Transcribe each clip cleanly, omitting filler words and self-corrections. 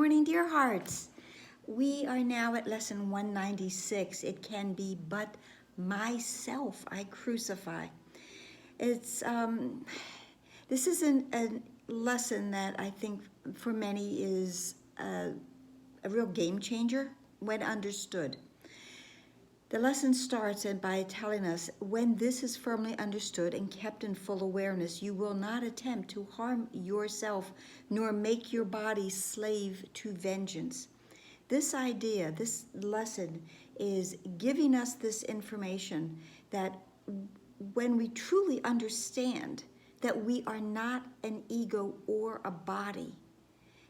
morning, dear hearts. We are now at lesson 196. It can be but myself I crucify. It's this is a lesson that I think for many is a real game changer when understood. The lesson starts by telling us when this is firmly understood and kept in full awareness, you will not attempt to harm yourself nor make your body slave to vengeance. This idea, this lesson is giving us this information that when we truly understand that we are not an ego or a body,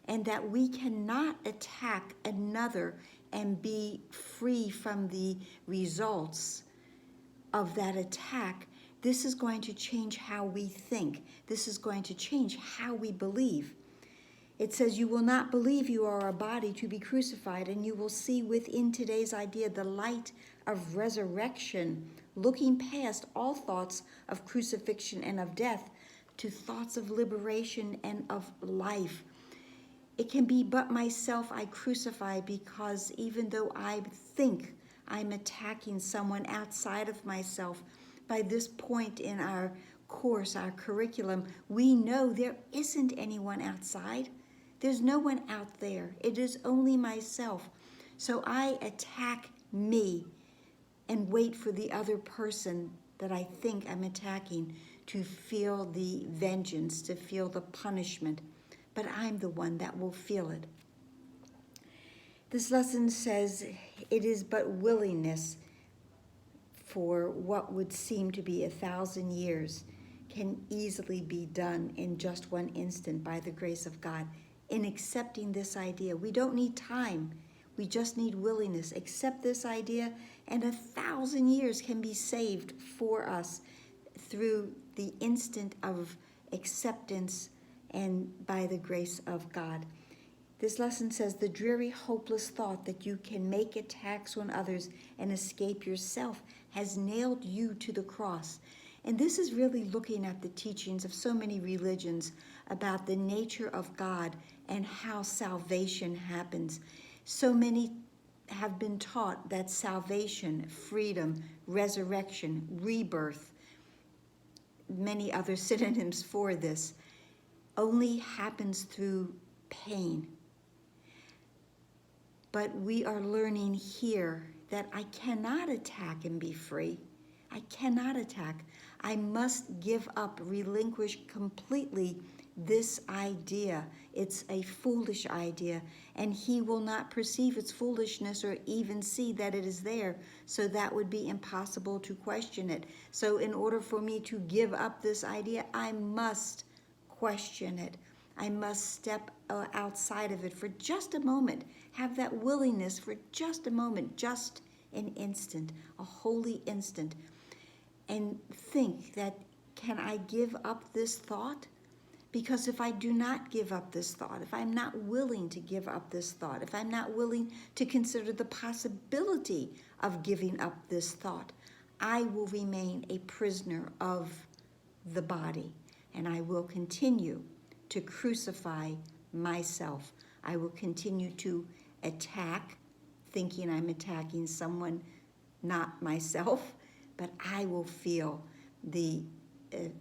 and that we cannot attack another and be free from the results of that attack, this is going to change how we think. This is going to change how we believe. It says, you will not believe you are a body to be crucified, and you will see within today's idea the light of resurrection, looking past all thoughts of crucifixion and of death to thoughts of liberation and of life. It can be but myself I crucify, because even though I think I'm attacking someone outside of myself, by this point in our course, our curriculum, we know there isn't anyone outside. There's no one out there. It is only myself. So I attack me and wait for the other person that I think I'm attacking to feel the vengeance, to feel the punishment. But I'm the one that will feel it. This lesson says it is but willingness for what would seem to be 1,000 years can easily be done in just one instant by the grace of God. In accepting this idea, we don't need time. We just need willingness. Accept this idea, and 1,000 years can be saved for us through the instant of acceptance and by the grace of God. This lesson says the dreary, hopeless thought that you can make attacks on others and escape yourself has nailed you to the cross. And this is really looking at the teachings of so many religions about the nature of God and how salvation happens. So many have been taught that salvation, freedom, resurrection, rebirth, many other synonyms for this, only happens through pain. But we are learning here that I cannot attack and be free. I cannot attack. I must give up, relinquish completely this idea. It's a foolish idea, and he will not perceive its foolishness or even see that it is there. So that would be impossible to question it. So in order for me to give up this idea, I must question it. I must step outside of it for just a moment, have that willingness for just a moment, just an instant, a holy instant, and think that, can I give up this thought? Because if I do not give up this thought, if I'm not willing to give up this thought, if I'm not willing to consider the possibility of giving up this thought, I will remain a prisoner of the body, and I will continue to crucify myself. I will continue to attack, thinking I'm attacking someone, not myself, but I will feel the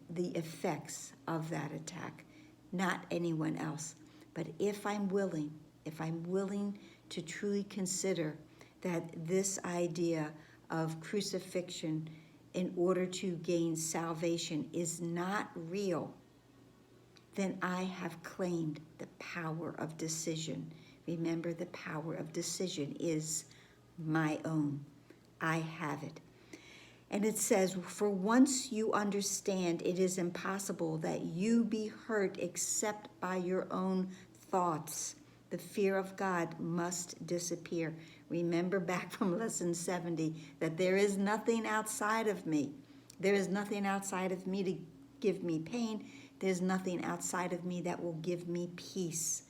effects of that attack, not anyone else. But if I'm willing to truly consider that this idea of crucifixion in order to gain salvation is not real, then I have claimed the power of decision. Remember, the power of decision is my own. I have it. And it says, for once you understand, it is impossible that you be hurt except by your own thoughts. The fear of God must disappear. Remember back from lesson 70 that there is nothing outside of me. There is nothing outside of me to give me pain. There's nothing outside of me that will give me peace.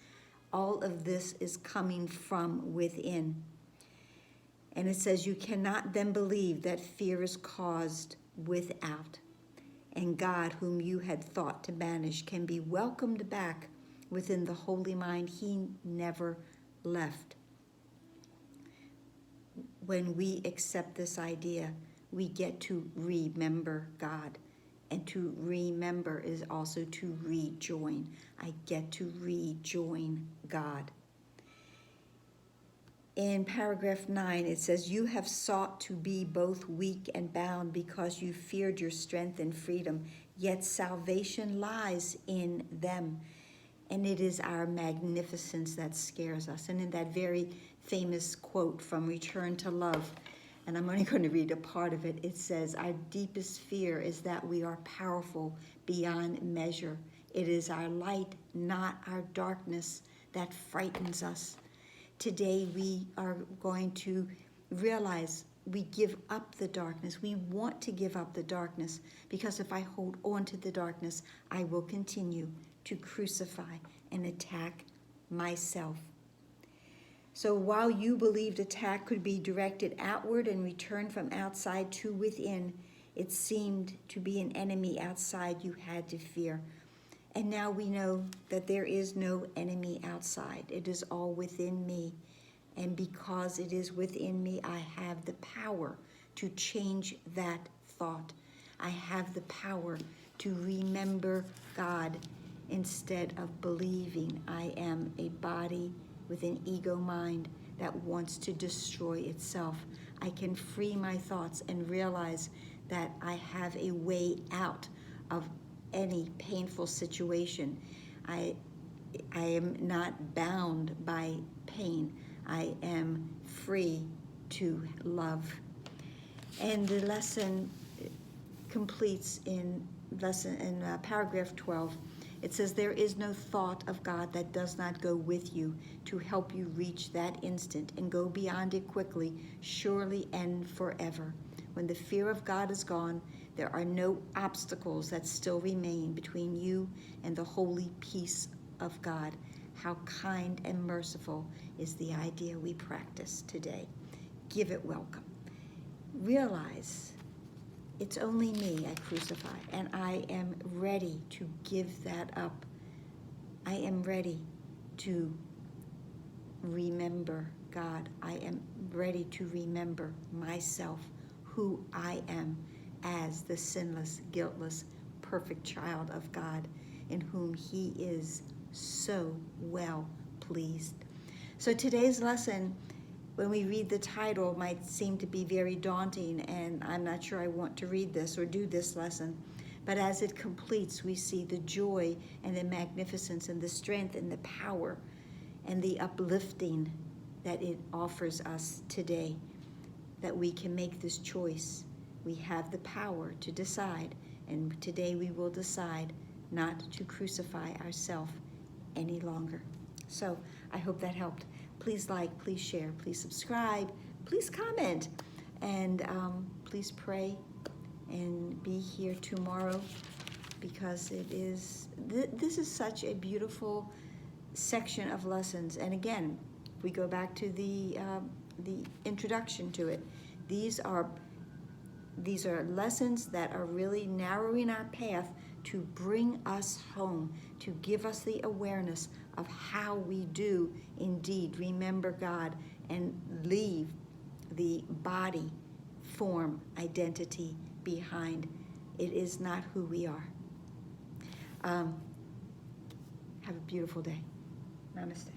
All of this is coming from within. And it says, you cannot then believe that fear is caused without. And God, whom you had thought to banish, can be welcomed back within the holy mind. He never left. When we accept this idea, we get to remember God. And to remember is also to rejoin. I get to rejoin God. In paragraph 9, it says, "You have sought to be both weak and bound because you feared your strength and freedom, yet salvation lies in them." And it is our magnificence that scares us. And in that very famous quote from Return to Love, and I'm only going to read a part of it, it says, "Our deepest fear is that we are powerful beyond measure. It is our light, not our darkness, that frightens us." Today we are going to realize we give up the darkness. We want to give up the darkness, because if I hold on to the darkness, I will continue to crucify and attack myself. So while you believed attack could be directed outward and return from outside to within, it seemed to be an enemy outside you had to fear. And now we know that there is no enemy outside. It is all within me. And because it is within me, I have the power to change that thought. I have the power to remember God instead of believing I am a body with an ego mind that wants to destroy itself. I can free my thoughts and realize that I have a way out of any painful situation. I am not bound by pain. I am free to love. And the lesson completes in paragraph 12. It says, "There is no thought of God that does not go with you to help you reach that instant and go beyond it quickly, surely, and forever. When the fear of God is gone, there are no obstacles that still remain between you and the holy peace of God." How kind and merciful is the idea we practice today. Give it welcome. Realize it's only me I crucify, and I am ready to give that up. I am ready to remember God. I am ready to remember myself, who I am as the sinless, guiltless, perfect child of God, in whom He is so well pleased. So today's lesson, when we read the title, might seem to be very daunting, and I'm not sure I want to read this or do this lesson. But as it completes, we see the joy and the magnificence and the strength and the power and the uplifting that it offers us today, that we can make this choice. We have the power to decide, and today we will decide not to crucify ourselves any longer. So I hope that helped. Please like, please share, please subscribe, please comment, and please pray and be here tomorrow, because it is this is such a beautiful section of lessons. And again, if we go back to the introduction to it, these are lessons that are really narrowing our path to bring us home, to give us the awareness of how we do indeed remember God and leave the body form identity behind. It is not who we are. Have a beautiful day. Namaste.